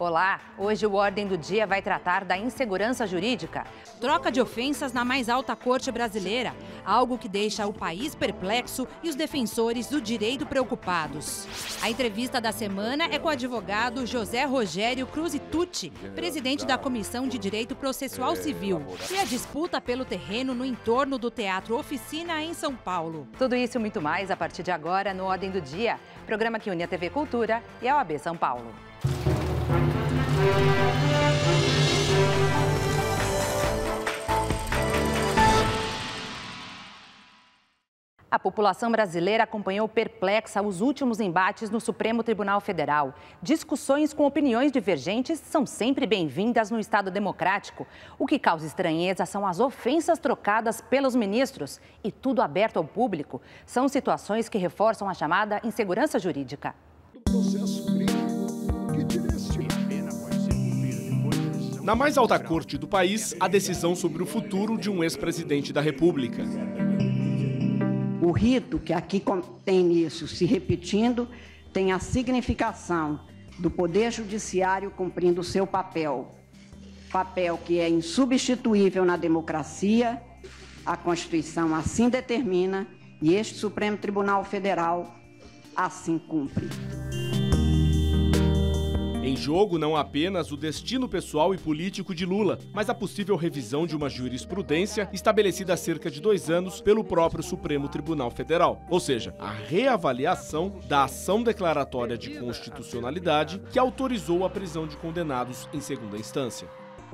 Olá, hoje o Ordem do Dia vai tratar da insegurança jurídica. Troca de ofensas na mais alta corte brasileira, algo que deixa o país perplexo e os defensores do direito preocupados. A entrevista da semana é com o advogado José Rogério Cruz Tucci, presidente da Comissão de Direito Processual Civil, e a disputa pelo terreno no entorno do Teatro Oficina em São Paulo. Tudo isso e muito mais a partir de agora no Ordem do Dia, programa que une a TV Cultura e a OAB São Paulo. A população brasileira acompanhou perplexa os últimos embates no Supremo Tribunal Federal. Discussões com opiniões divergentes são sempre bem-vindas no Estado democrático. O que causa estranheza são as ofensas trocadas pelos ministros e tudo aberto ao público. São situações que reforçam a chamada insegurança jurídica. Na mais alta corte do país, a decisão sobre o futuro de um ex-presidente da República. O rito que aqui tem nisso se repetindo tem a significação do Poder Judiciário cumprindo o seu papel. Papel que é insubstituível na democracia, a Constituição assim determina e este Supremo Tribunal Federal assim cumpre. Em jogo não apenas o destino pessoal e político de Lula, mas a possível revisão de uma jurisprudência estabelecida há cerca de 2 anos pelo próprio Supremo Tribunal Federal. Ou seja, a reavaliação da ação declaratória de constitucionalidade que autorizou a prisão de condenados em segunda instância.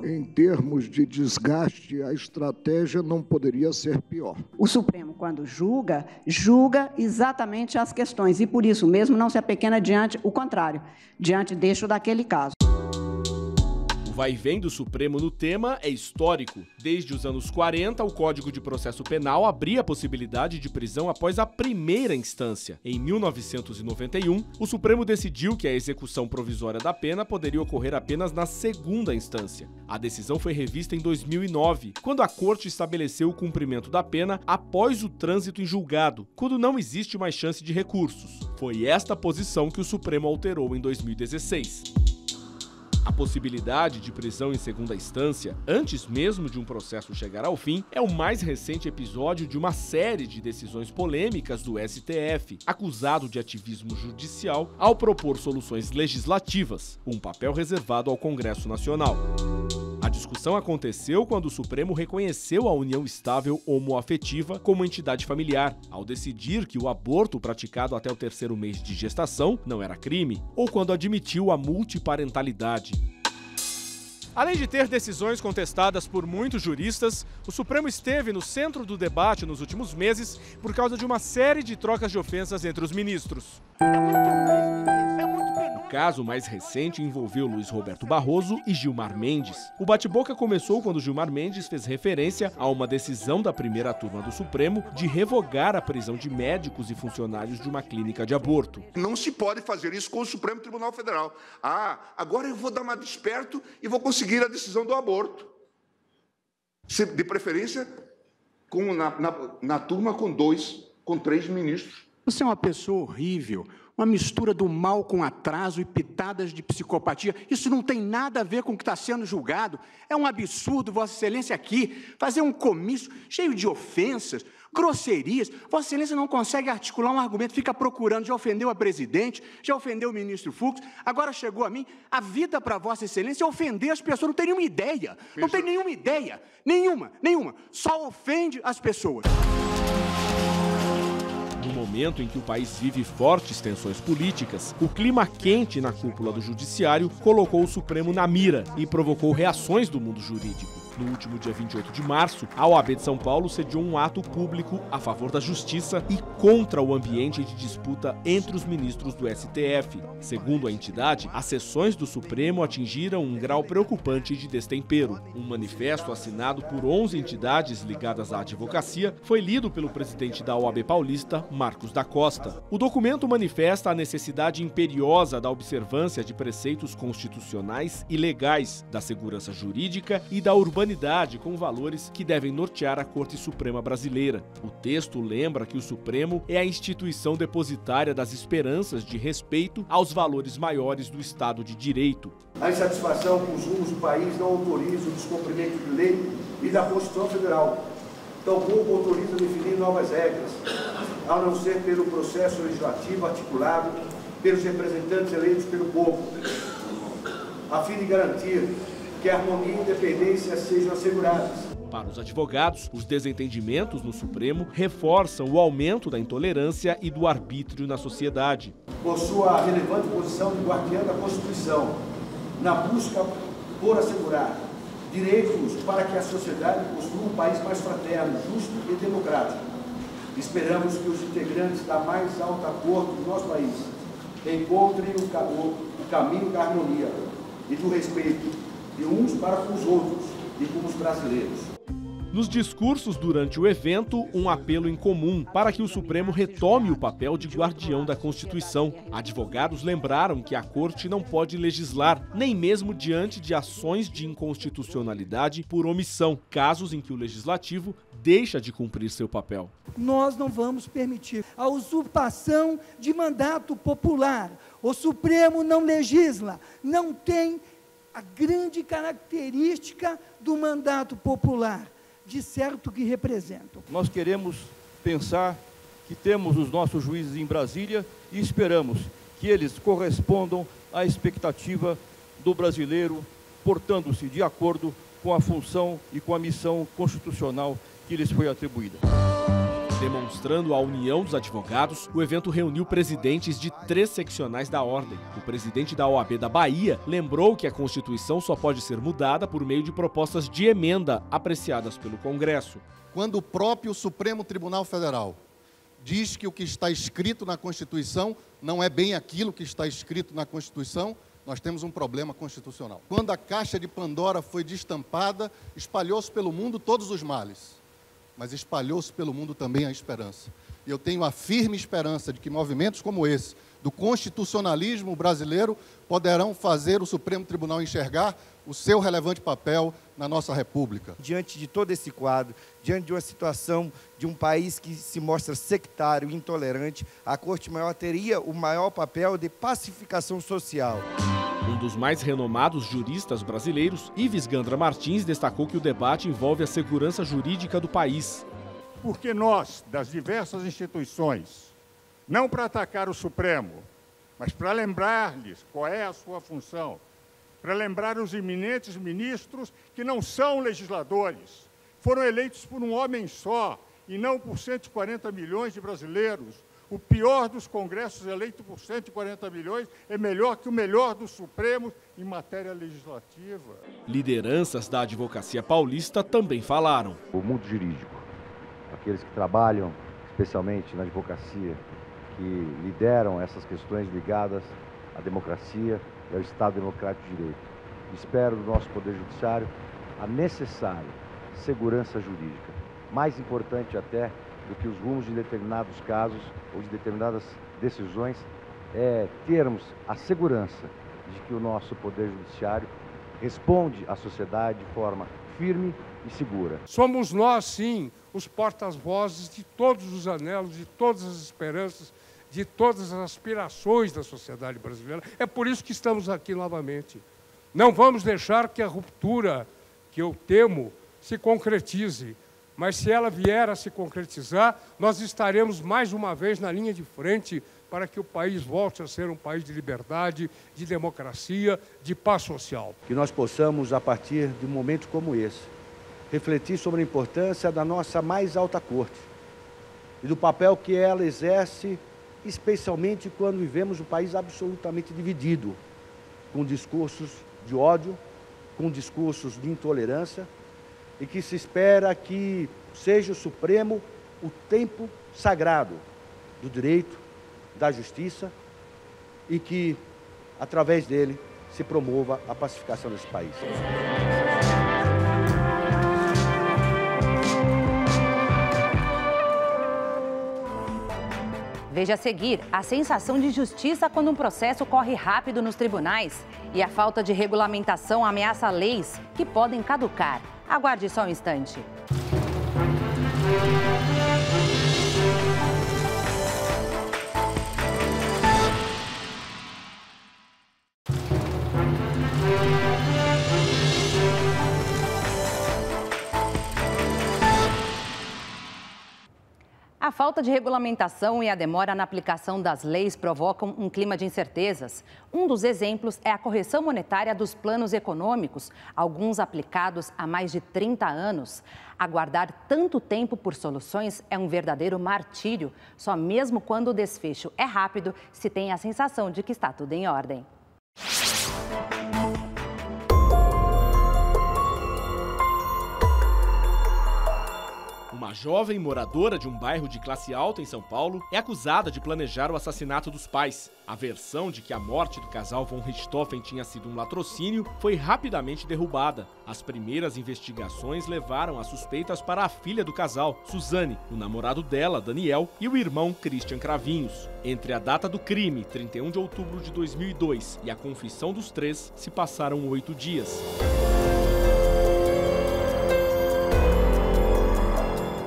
Em termos de desgaste, a estratégia não poderia ser pior. O Supremo, quando julga exatamente as questões e, por isso mesmo, não se apequena diante deste ou daquele caso. O vai-vem do Supremo no tema é histórico. Desde os anos 40, o Código de Processo Penal abria a possibilidade de prisão após a primeira instância. Em 1991, o Supremo decidiu que a execução provisória da pena poderia ocorrer apenas na segunda instância. A decisão foi revista em 2009, quando a Corte estabeleceu o cumprimento da pena após o trânsito em julgado, quando não existe mais chance de recursos. Foi esta posição que o Supremo alterou em 2016. A possibilidade de prisão em segunda instância, antes mesmo de um processo chegar ao fim, é o mais recente episódio de uma série de decisões polêmicas do STF, acusado de ativismo judicial ao propor soluções legislativas, um papel reservado ao Congresso Nacional. A discussão aconteceu quando o Supremo reconheceu a união estável homoafetiva como entidade familiar, ao decidir que o aborto praticado até o 3º mês de gestação não era crime, ou quando admitiu a multiparentalidade. Além de ter decisões contestadas por muitos juristas, o Supremo esteve no centro do debate nos últimos meses por causa de uma série de trocas de ofensas entre os ministros. O caso mais recente envolveu Luiz Roberto Barroso e Gilmar Mendes. O bate-boca começou quando Gilmar Mendes fez referência a uma decisão da primeira turma do Supremo de revogar a prisão de médicos e funcionários de uma clínica de aborto. Não se pode fazer isso com o Supremo Tribunal Federal. Agora eu vou dar uma desperto e vou conseguir a decisão do aborto. De preferência, na turma com 3 ministros. Você é uma pessoa horrível. Uma mistura do mal com atraso e pitadas de psicopatia. Isso não tem nada a ver com o que está sendo julgado. É um absurdo, Vossa Excelência, aqui, fazer um comício cheio de ofensas, grosserias. Vossa Excelência não consegue articular um argumento, fica procurando, já ofendeu a presidente, já ofendeu o ministro Fux, agora chegou a mim. A vida para Vossa Excelência é ofender as pessoas, não tem nenhuma ideia. Não tem nenhuma ideia. Nenhuma. Só ofende as pessoas. No momento em que o país vive fortes tensões políticas, o clima quente na cúpula do Judiciário colocou o Supremo na mira e provocou reações do mundo jurídico. No último dia 28 de março, a OAB de São Paulo sediou um ato público a favor da justiça e contra o ambiente de disputa entre os ministros do STF. Segundo a entidade, as sessões do Supremo atingiram um grau preocupante de destempero. Um manifesto assinado por 11 entidades ligadas à advocacia foi lido pelo presidente da OAB paulista, Marcos da Costa. O documento manifesta a necessidade imperiosa da observância de preceitos constitucionais e legais, da segurança jurídica e da urbanização humanidade com valores que devem nortear a Corte Suprema brasileira. O texto lembra que o Supremo é a instituição depositária das esperanças de respeito aos valores maiores do Estado de Direito. A insatisfação com os rumos do país não autoriza o descumprimento de lei e da Constituição Federal. Tampouco autoriza definir novas regras, a não ser pelo processo legislativo articulado pelos representantes eleitos pelo povo, a fim de garantir que a harmonia e independência sejam asseguradas. Para os advogados, os desentendimentos no Supremo reforçam o aumento da intolerância e do arbítrio na sociedade. Por sua relevante posição de guardiã da Constituição, na busca por assegurar direitos para que a sociedade construa um país mais fraterno, justo e democrático. Esperamos que os integrantes da mais alta corte do nosso país encontrem o caminho da harmonia e do respeito de uns para com os outros e com os brasileiros. Nos discursos durante o evento, um apelo em comum para que o Supremo retome o papel de guardião da Constituição. Advogados lembraram que a Corte não pode legislar, nem mesmo diante de ações de inconstitucionalidade por omissão, casos em que o Legislativo deixa de cumprir seu papel. Nós não vamos permitir a usurpação de mandato popular. O Supremo não legisla, não tem a grande característica do mandato popular, de certo que representam. Nós queremos pensar que temos os nossos juízes em Brasília e esperamos que eles correspondam à expectativa do brasileiro, portando-se de acordo com a função e com a missão constitucional que lhes foi atribuída. Demonstrando a união dos advogados, o evento reuniu presidentes de 3 seccionais da Ordem. O presidente da OAB da Bahia lembrou que a Constituição só pode ser mudada por meio de propostas de emenda apreciadas pelo Congresso. Quando o próprio Supremo Tribunal Federal diz que o que está escrito na Constituição não é bem aquilo que está escrito na Constituição, nós temos um problema constitucional. Quando a caixa de Pandora foi destampada, espalhou-se pelo mundo todos os males. Mas espalhou-se pelo mundo também a esperança. E eu tenho a firme esperança de que movimentos como esse, do constitucionalismo brasileiro, poderão fazer o Supremo Tribunal enxergar o seu relevante papel na nossa República. Diante de todo esse quadro, diante de uma situação de um país que se mostra sectário e intolerante, a Corte Maior teria o maior papel de pacificação social. Um dos mais renomados juristas brasileiros, Ives Gandra Martins, destacou que o debate envolve a segurança jurídica do país. Porque nós, das diversas instituições, não para atacar o Supremo, mas para lembrar-lhes qual é a sua função, para lembrar os eminentes ministros que não são legisladores, foram eleitos por um homem só e não por 140 milhões de brasileiros. O pior dos congressos eleito por 140 milhões é melhor que o melhor do Supremo em matéria legislativa. Lideranças da advocacia paulista também falaram. O mundo jurídico, aqueles que trabalham especialmente na advocacia, que lideram essas questões ligadas à democracia e ao Estado Democrático de Direito. Espero do nosso Poder Judiciário a necessária segurança jurídica, mais importante até do que os rumos de determinados casos ou de determinadas decisões, é termos a segurança de que o nosso Poder Judiciário responde à sociedade de forma firme e segura. Somos nós, sim, os porta-vozes de todos os anelos, de todas as esperanças, de todas as aspirações da sociedade brasileira. É por isso que estamos aqui novamente. Não vamos deixar que a ruptura que eu temo se concretize. Mas se ela vier a se concretizar, nós estaremos mais uma vez na linha de frente para que o país volte a ser um país de liberdade, de democracia, de paz social. Que nós possamos, a partir de um momento como esse, refletir sobre a importância da nossa mais alta corte e do papel que ela exerce, especialmente quando vivemos um país absolutamente dividido, com discursos de ódio, com discursos de intolerância, e que se espera que seja o Supremo o templo sagrado do direito, da justiça, e que, através dele, se promova a pacificação desse país. Veja a seguir a sensação de justiça quando um processo corre rápido nos tribunais e a falta de regulamentação ameaça leis que podem caducar. Aguarde só um instante. A falta de regulamentação e a demora na aplicação das leis provocam um clima de incertezas. Um dos exemplos é a correção monetária dos planos econômicos, alguns aplicados há mais de 30 anos. Aguardar tanto tempo por soluções é um verdadeiro martírio. Só mesmo quando o desfecho é rápido, se tem a sensação de que está tudo em ordem. Uma jovem moradora de um bairro de classe alta em São Paulo é acusada de planejar o assassinato dos pais. A versão de que a morte do casal von Richthofen tinha sido um latrocínio foi rapidamente derrubada. As primeiras investigações levaram as suspeitas para a filha do casal, Suzane, o namorado dela, Daniel, e o irmão, Christian Cravinhos. Entre a data do crime, 31 de outubro de 2002, e a confissão dos três, se passaram 8 dias.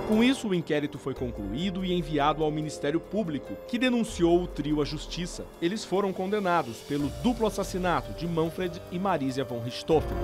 Com isso, o inquérito foi concluído e enviado ao Ministério Público, que denunciou o trio à justiça. Eles foram condenados pelo duplo assassinato de Manfred e Marisia von Richthofen.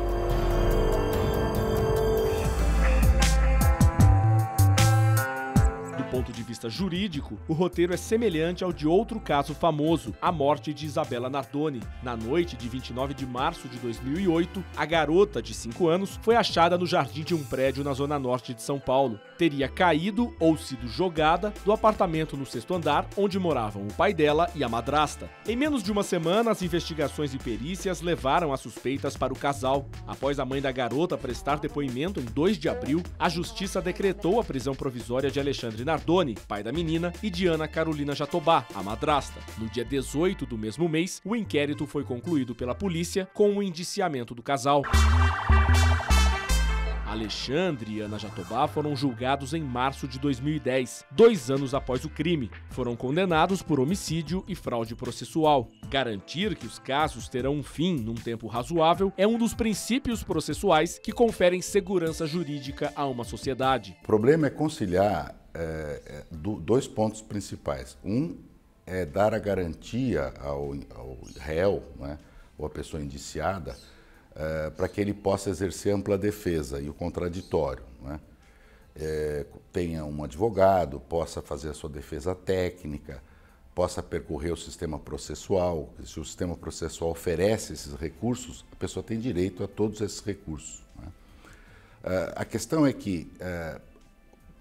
Do ponto de vista jurídico, o roteiro é semelhante ao de outro caso famoso, a morte de Isabella Nardoni. Na noite de 29 de março de 2008, a garota, de 5 anos, foi achada no jardim de um prédio na zona norte de São Paulo. Teria caído ou sido jogada do apartamento no 6º andar, onde moravam o pai dela e a madrasta. Em menos de uma semana, as investigações e perícias levaram as suspeitas para o casal. Após a mãe da garota prestar depoimento em 2 de abril, a justiça decretou a prisão provisória de Alexandre Nardoni, pai da menina, e de Ana Carolina Jatobá, a madrasta. No dia 18 do mesmo mês, o inquérito foi concluído pela polícia com o indiciamento do casal. Alexandre e Ana Jatobá foram julgados em março de 2010, 2 anos após o crime. Foram condenados por homicídio e fraude processual. Garantir que os casos terão um fim num tempo razoável é um dos princípios processuais que conferem segurança jurídica a uma sociedade. O problema é conciliar 2 pontos principais. Um é dar a garantia ao réu, né, ou à pessoa indiciada, para que ele possa exercer ampla defesa e o contraditório, né? Tenha um advogado, possa fazer a sua defesa técnica, possa percorrer o sistema processual. Se o sistema processual oferece esses recursos, a pessoa tem direito a todos esses recursos, né? A questão é que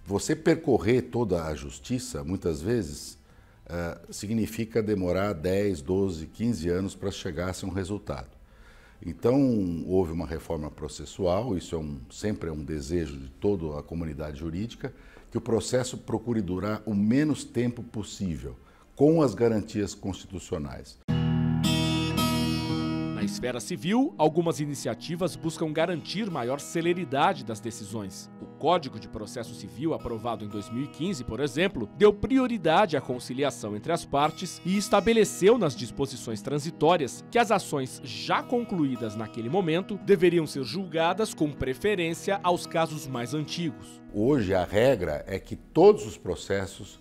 você percorrer toda a justiça, muitas vezes, significa demorar 10, 12, 15 anos para chegar-se a um resultado. Então, houve uma reforma processual, isso sempre é um desejo de toda a comunidade jurídica, que o processo procure durar o menos tempo possível, com as garantias constitucionais. Na esfera civil, algumas iniciativas buscam garantir maior celeridade das decisões. O Código de Processo Civil, aprovado em 2015, por exemplo, deu prioridade à conciliação entre as partes e estabeleceu nas disposições transitórias que as ações já concluídas naquele momento deveriam ser julgadas com preferência aos casos mais antigos. Hoje, a regra é que todos os processos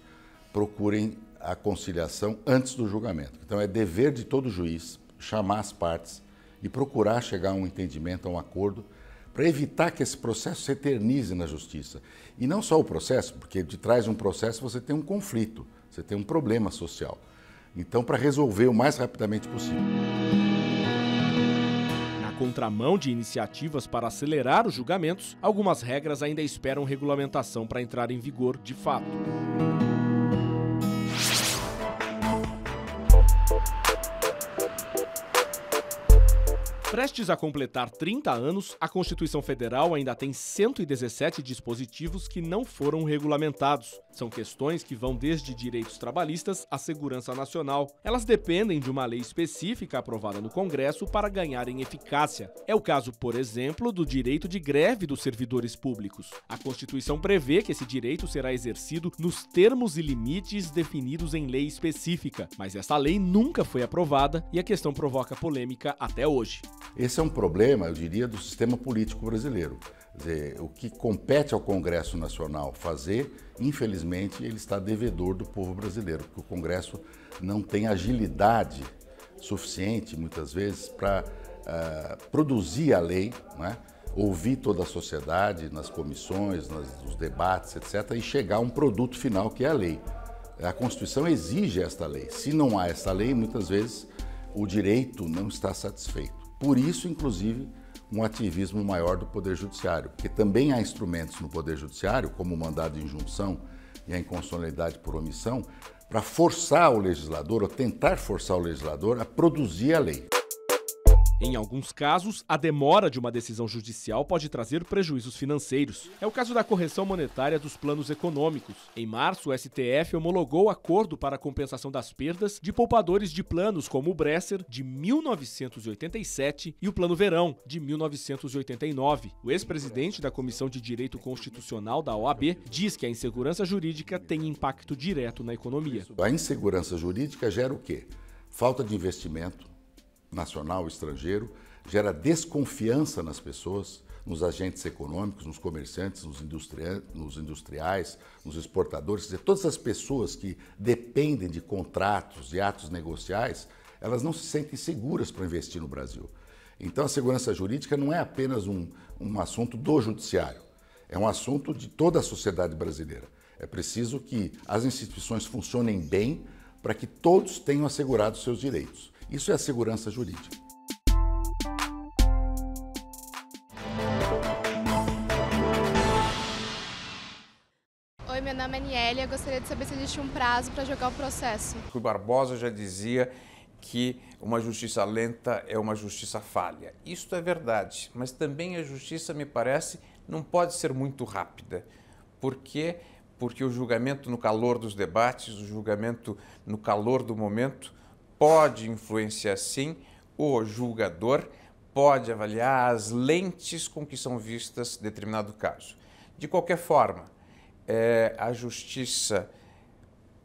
procurem a conciliação antes do julgamento. Então, é dever de todo juiz chamar as partes e procurar chegar a um entendimento, a um acordo, para evitar que esse processo se eternize na justiça. E não só o processo, porque de trás de um processo você tem um conflito, você tem um problema social. Então, para resolver o mais rapidamente possível. Na contramão de iniciativas para acelerar os julgamentos, algumas regras ainda esperam regulamentação para entrar em vigor de fato. Prestes a completar 30 anos, a Constituição Federal ainda tem 117 dispositivos que não foram regulamentados. São questões que vão desde direitos trabalhistas à segurança nacional. Elas dependem de uma lei específica aprovada no Congresso para ganharem eficácia. É o caso, por exemplo, do direito de greve dos servidores públicos. A Constituição prevê que esse direito será exercido nos termos e limites definidos em lei específica, mas essa lei nunca foi aprovada e a questão provoca polêmica até hoje. Esse é um problema, eu diria, do sistema político brasileiro. Quer dizer, o que compete ao Congresso Nacional fazer, infelizmente, ele está devedor do povo brasileiro, porque o Congresso não tem agilidade suficiente, muitas vezes, para produzir a lei, né? Ouvir toda a sociedade nas comissões, nos debates, etc., e chegar a um produto final que é a lei. A Constituição exige esta lei. Se não há esta lei, muitas vezes o direito não está satisfeito. Por isso, inclusive, um ativismo maior do Poder Judiciário, porque também há instrumentos no Poder Judiciário, como o mandado de injunção e a inconstitucionalidade por omissão, para forçar o legislador, ou tentar forçar o legislador a produzir a lei. Em alguns casos, a demora de uma decisão judicial pode trazer prejuízos financeiros. É o caso da correção monetária dos planos econômicos. Em março, o STF homologou o acordo para a compensação das perdas de poupadores de planos como o Bresser, de 1987, e o Plano Verão, de 1989. O ex-presidente da Comissão de Direito Constitucional da OAB diz que a insegurança jurídica tem impacto direto na economia. A insegurança jurídica gera o quê? Falta de investimento nacional, estrangeiro, gera desconfiança nas pessoas, nos agentes econômicos, nos comerciantes, nos industriais, nos exportadores. Quer dizer, todas as pessoas que dependem de contratos e atos negociais, elas não se sentem seguras para investir no Brasil. Então a segurança jurídica não é apenas um assunto do judiciário, é um assunto de toda a sociedade brasileira. É preciso que as instituições funcionem bem para que todos tenham assegurados seus direitos. Isso é a segurança jurídica. Oi, meu nome é Aniele, eu gostaria de saber se existe um prazo para jogar o processo. Rui Barbosa já dizia que uma justiça lenta é uma justiça falha. Isto é verdade, mas também a justiça, me parece, não pode ser muito rápida. Por quê? Porque o julgamento no calor dos debates, o julgamento no calor do momento, pode influenciar, sim, o julgador, pode avaliar as lentes com que são vistas determinado caso. De qualquer forma, a justiça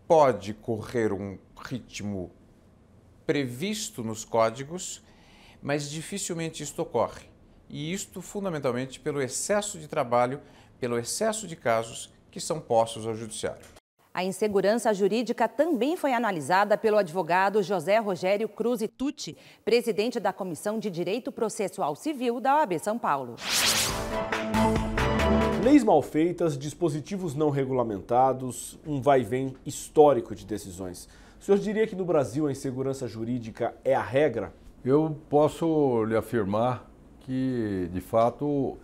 pode correr um ritmo previsto nos códigos, mas dificilmente isto ocorre. E isto fundamentalmente pelo excesso de trabalho, pelo excesso de casos que são postos ao judiciário. A insegurança jurídica também foi analisada pelo advogado José Rogério Cruz Tucci, presidente da Comissão de Direito Processual Civil da OAB São Paulo. Leis mal feitas, dispositivos não regulamentados, um vai-vem histórico de decisões. O senhor diria que no Brasil a insegurança jurídica é a regra? Eu posso lhe afirmar que, de fato,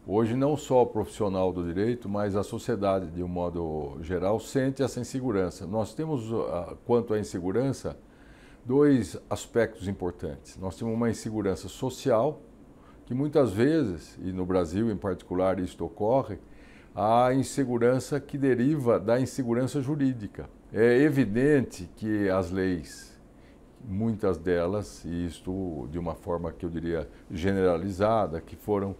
hoje não só o profissional do direito, mas a sociedade, de um modo geral, sente essa insegurança. Nós temos, quanto à insegurança, dois aspectos importantes. Nós temos uma insegurança social, que muitas vezes, e no Brasil em particular isto ocorre, a insegurança que deriva da insegurança jurídica. É evidente que as leis, muitas delas, e isto de uma forma que eu diria generalizada, que foram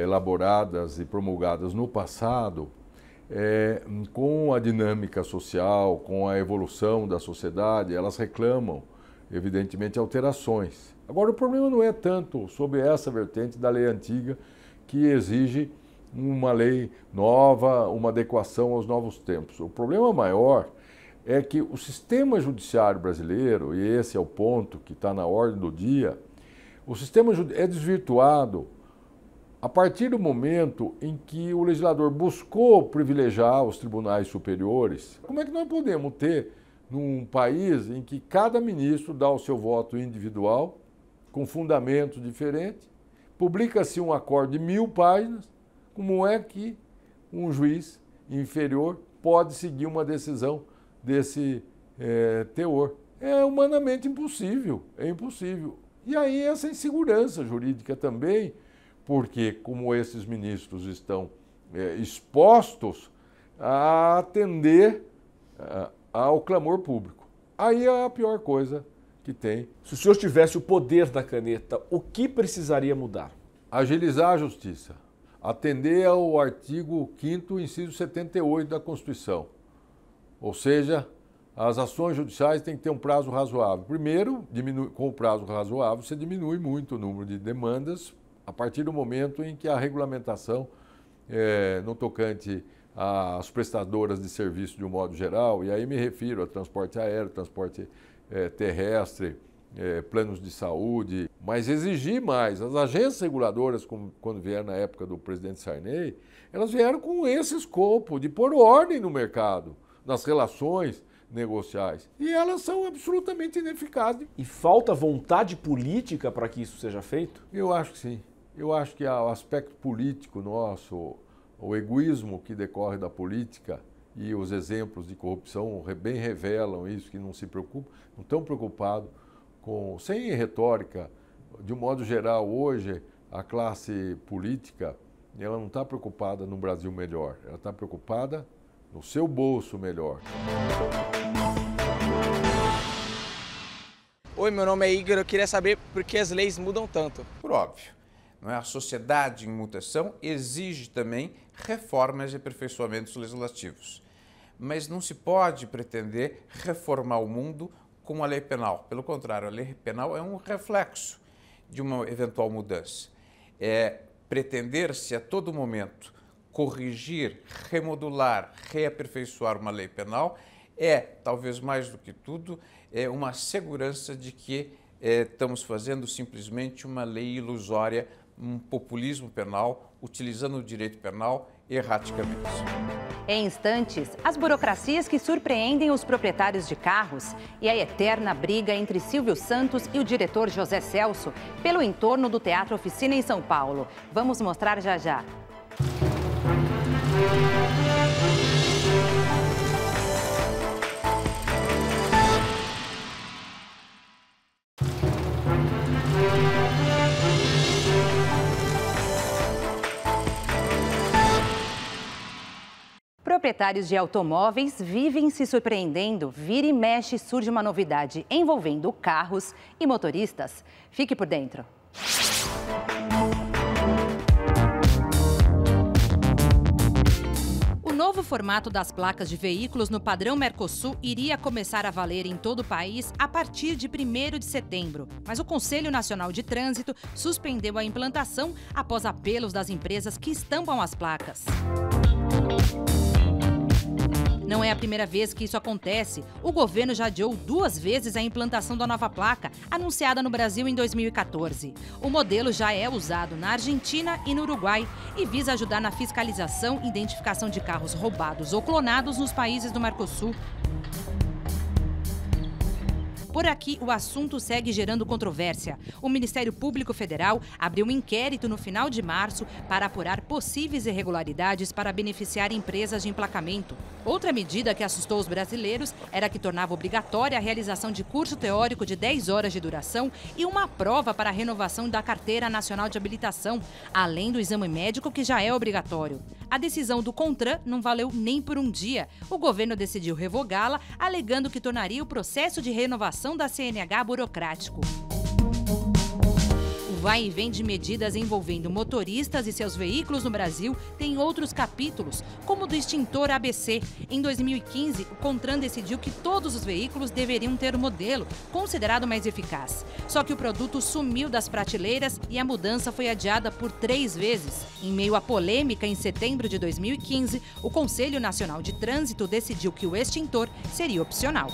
elaboradas e promulgadas no passado, com a dinâmica social, com a evolução da sociedade, elas reclamam, evidentemente, alterações. Agora, o problema não é tanto sobre essa vertente da lei antiga, que exige uma lei nova, uma adequação aos novos tempos. O problema maior é que o sistema judiciário brasileiro, e esse é o ponto que está na ordem do dia, o sistema é desvirtuado a partir do momento em que o legislador buscou privilegiar os tribunais superiores. Como é que nós podemos ter, num país em que cada ministro dá o seu voto individual, com fundamentos diferentes, publica-se um acordo de 1000 páginas, como é que um juiz inferior pode seguir uma decisão desse teor? É humanamente impossível, é impossível. E aí essa insegurança jurídica também, porque como esses ministros estão expostos a atender ao clamor público. Aí é a pior coisa que tem. Se o senhor tivesse o poder da caneta, o que precisaria mudar? Agilizar a justiça, atender ao artigo 5º, inciso 78 da Constituição. Ou seja, as ações judiciais têm que ter um prazo razoável. Primeiro, com o prazo razoável, você diminui muito o número de demandas a partir do momento em que a regulamentação no tocante às prestadoras de serviço de um modo geral, e aí me refiro a transporte aéreo, transporte terrestre, planos de saúde, mas exigir mais. As agências reguladoras, como quando vieram na época do presidente Sarney, elas vieram com esse escopo de pôr ordem no mercado, nas relações negociais. E elas são absolutamente ineficazes. E falta vontade política para que isso seja feito? Eu acho que sim. Eu acho que o aspecto político nosso, o egoísmo que decorre da política e os exemplos de corrupção bem revelam isso, que não se preocupam, não estão preocupados com, sem retórica, de um modo geral, hoje a classe política, ela não está preocupada no Brasil melhor, ela está preocupada no seu bolso melhor. Oi, meu nome é Igor, eu queria saber por que as leis mudam tanto. Por óbvio, não é? A sociedade em mutação exige também reformas e aperfeiçoamentos legislativos. Mas não se pode pretender reformar o mundo com a lei penal. Pelo contrário, a lei penal é um reflexo de uma eventual mudança. É pretender-se a todo momento corrigir, remodular, reaperfeiçoar uma lei penal talvez mais do que tudo, uma segurança de que estamos fazendo simplesmente uma lei ilusória, um populismo penal, utilizando o direito penal erraticamente. Em instantes, as burocracias que surpreendem os proprietários de carros e a eterna briga entre Silvio Santos e o diretor José Celso pelo entorno do Teatro Oficina em São Paulo. Vamos mostrar já já. Proprietários de automóveis vivem se surpreendendo. Vira e mexe surge uma novidade envolvendo carros e motoristas. Fique por dentro. O novo formato das placas de veículos no padrão Mercosul iria começar a valer em todo o país a partir de 1º de setembro. Mas o Conselho Nacional de Trânsito suspendeu a implantação após apelos das empresas que estampam as placas. Não é a primeira vez que isso acontece. O governo já adiou 2 vezes a implantação da nova placa, anunciada no Brasil em 2014. O modelo já é usado na Argentina e no Uruguai e visa ajudar na fiscalização e identificação de carros roubados ou clonados nos países do Mercosul. Por aqui, o assunto segue gerando controvérsia. O Ministério Público Federal abriu um inquérito no final de março para apurar possíveis irregularidades para beneficiar empresas de emplacamento. Outra medida que assustou os brasileiros era que tornava obrigatória a realização de curso teórico de 10 horas de duração e uma prova para a renovação da Carteira Nacional de Habilitação, além do exame médico, que já é obrigatório. A decisão do CONTRAN não valeu nem por um dia. O governo decidiu revogá-la, alegando que tornaria o processo de renovação da CNH burocrático. O vai e vem de medidas envolvendo motoristas e seus veículos no Brasil tem outros capítulos, como o do extintor ABC. Em 2015, o CONTRAN decidiu que todos os veículos deveriam ter o modelo, considerado mais eficaz. Só que o produto sumiu das prateleiras e a mudança foi adiada por 3 vezes. Em meio à polêmica, em setembro de 2015, o Conselho Nacional de Trânsito decidiu que o extintor seria opcional.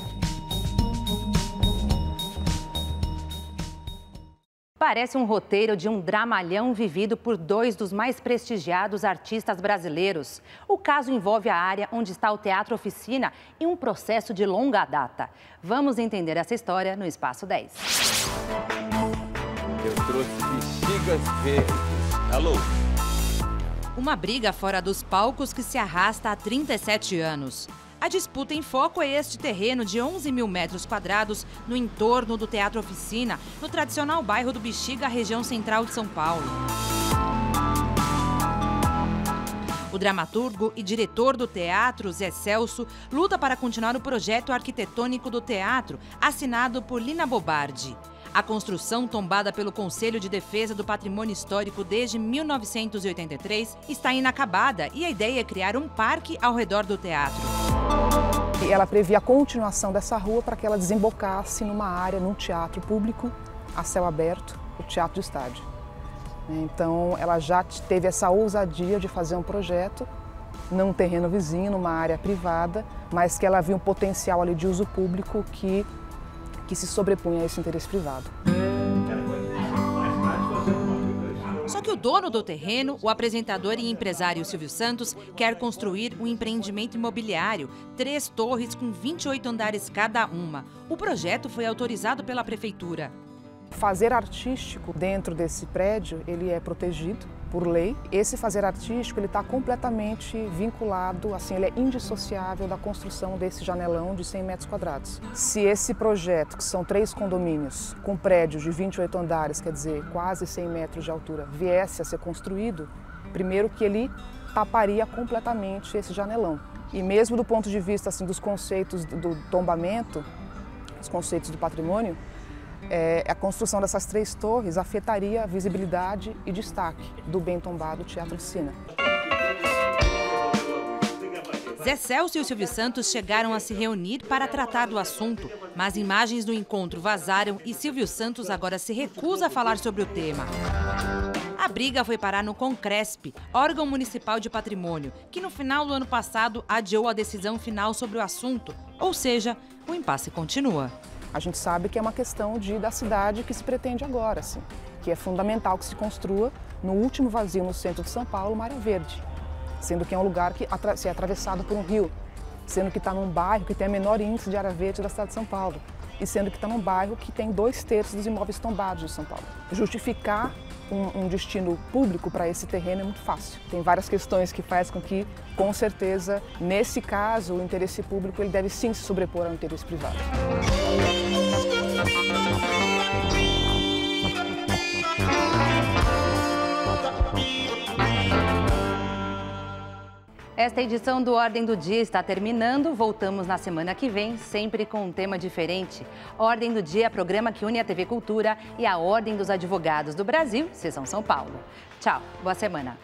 Parece um roteiro de um dramalhão vivido por 2 dos mais prestigiados artistas brasileiros. O caso envolve a área onde está o Teatro Oficina e um processo de longa data. Vamos entender essa história no Espaço 10. Eu trouxe bexigas verdes. Alô? Uma briga fora dos palcos que se arrasta há 37 anos. A disputa em foco é este terreno de 11 mil metros quadrados no entorno do Teatro Oficina, no tradicional bairro do Bexiga, região central de São Paulo. O dramaturgo e diretor do teatro, Zé Celso, luta para continuar o projeto arquitetônico do teatro, assinado por Lina Bobardi. A construção, tombada pelo Conselho de Defesa do Patrimônio Histórico desde 1983, está inacabada e a ideia é criar um parque ao redor do teatro. Ela previa a continuação dessa rua para que ela desembocasse numa área, num teatro público, a céu aberto, o Teatro do Estádio. Então, ela já teve essa ousadia de fazer um projeto num terreno vizinho, numa área privada, mas que ela viu um potencial ali de uso público que se sobrepunha a esse interesse privado. Só que o dono do terreno, o apresentador e empresário Silvio Santos, quer construir um empreendimento imobiliário, 3 torres com 28 andares cada uma. O projeto foi autorizado pela prefeitura. Fazer artístico dentro desse prédio, ele é protegido por lei. Esse fazer artístico, ele está completamente vinculado, assim, ele é indissociável da construção desse janelão de 100 metros quadrados. Se esse projeto, que são 3 condomínios, com prédios de 28 andares, quer dizer, quase 100 metros de altura, viesse a ser construído, primeiro que ele taparia completamente esse janelão. E mesmo do ponto de vista, assim, dos conceitos do tombamento, os conceitos do patrimônio, a construção dessas 3 torres afetaria a visibilidade e destaque do bem tombado Teatro Oficina. Zé Celso e o Silvio Santos chegaram a se reunir para tratar do assunto, mas imagens do encontro vazaram e Silvio Santos agora se recusa a falar sobre o tema. A briga foi parar no Concresp, órgão municipal de patrimônio, que no final do ano passado adiou a decisão final sobre o assunto, ou seja, o impasse continua. A gente sabe que é uma questão da cidade que se pretende agora, assim, que é fundamental que se construa no último vazio no centro de São Paulo, uma área verde, sendo que é um lugar que é atravessado por um rio, sendo que está num bairro que tem o menor índice de área verde da cidade de São Paulo, e sendo que está num bairro que tem 2/3 dos imóveis tombados de São Paulo. Justificar um destino público para esse terreno é muito fácil. Tem várias questões que fazem com que, com certeza, nesse caso, o interesse público ele deve sim se sobrepor ao interesse privado. Esta edição do Ordem do Dia está terminando. Voltamos na semana que vem, sempre com um tema diferente. Ordem do Dia é programa que une a TV Cultura e a Ordem dos Advogados do Brasil, Seção São Paulo. Tchau, boa semana.